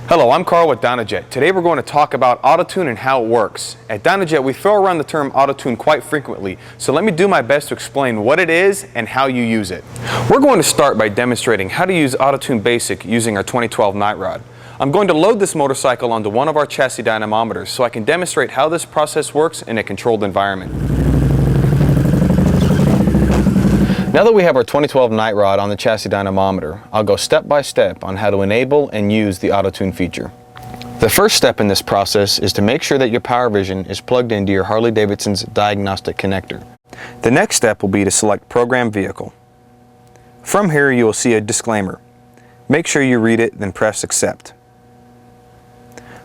Hello, I'm Carl with Dynojet. Today we're going to talk about auto-tune and how it works. At Dynojet we throw around the term auto-tune quite frequently, so let me do my best to explain what it is and how you use it. We're going to start by demonstrating how to use auto-tune basic using our 2012 night rod. I'm going to load this motorcycle onto one of our chassis dynamometers so I can demonstrate how this process works in a controlled environment. Now that we have our 2012 night rod on the chassis dynamometer, I'll go step by step on how to enable and use the auto-tune feature. The first step in this process is to make sure that your power vision is plugged into your Harley-Davidson's diagnostic connector. The next step will be to select Program Vehicle. From here you will see a disclaimer. Make sure you read it, then press Accept.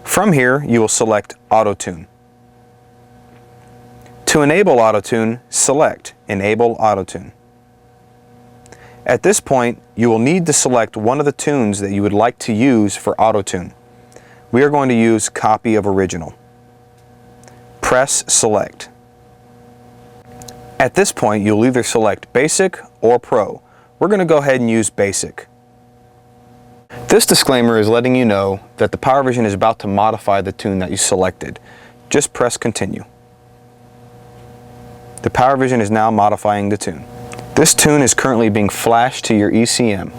From here you will select Auto-Tune. To enable Auto-Tune, select Enable Auto-Tune. At this point, you will need to select one of the tunes that you would like to use for auto-tune. We are going to use Copy of Original. Press Select. At this point, you'll either select Basic or Pro. We're going to go ahead and use Basic. This disclaimer is letting you know that the power vision is about to modify the tune that you selected. Just press Continue. The power vision is now modifying the tune. This tune is currently being flashed to your ECM.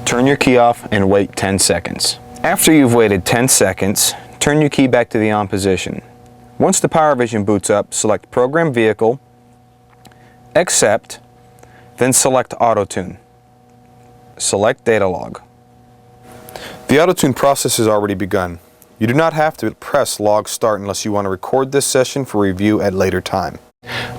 Turn your key off and wait 10 seconds. After you've waited 10 seconds, turn your key back to the on position. Once the power vision boots up, select Program Vehicle, Accept, then select Auto-Tune. Select Data Log. The auto-tune process has already begun. You do not have to press Log Start unless you want to record this session for review at later time.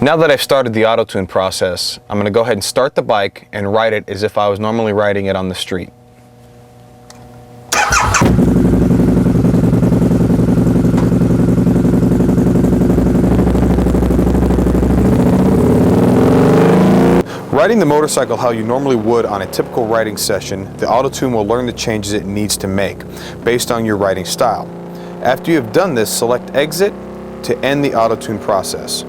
Now that I've started the auto-tune process, I'm going to go ahead and start the bike and ride it as if I was normally riding it on the street. Riding the motorcycle how you normally would on a typical riding session, the auto-tune will learn the changes it needs to make based on your riding style. After you have done this, select Exit to end the auto-tune process.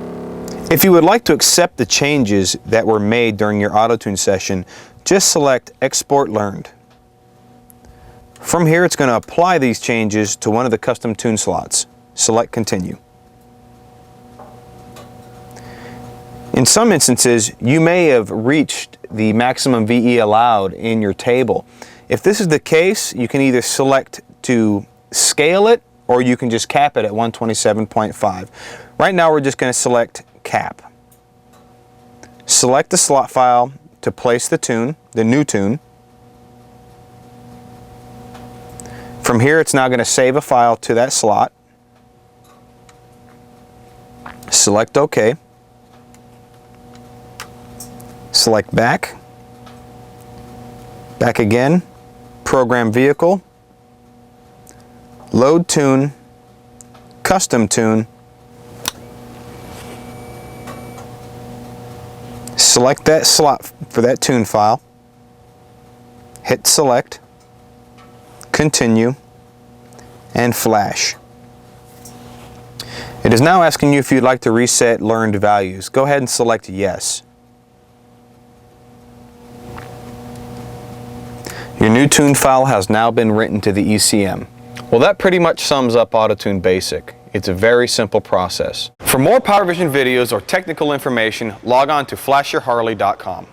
If you would like to accept the changes that were made during your auto-tune session, just select Export Learned. From here, it's going to apply these changes to one of the custom tune slots. Select Continue. In some instances, you may have reached the maximum VE allowed in your table. If this is the case, you can either select to scale it or you can just cap it at 127.5. Right now, we're just going to select Cap. Select the slot file to place the tune, the new tune. From here, it's now going to save a file to that slot. Select OK. Select Back. Back again. Program Vehicle. Load Tune. Custom Tune. Select that slot for that tune file, hit Select, Continue, and Flash. It is now asking you if you'd like to reset learned values. Go ahead and select Yes. Your new tune file has now been written to the ECM. Well, that pretty much sums up Auto-Tune Basic. It's a very simple process. For more Power Vision videos or technical information, log on to flashyourharley.com.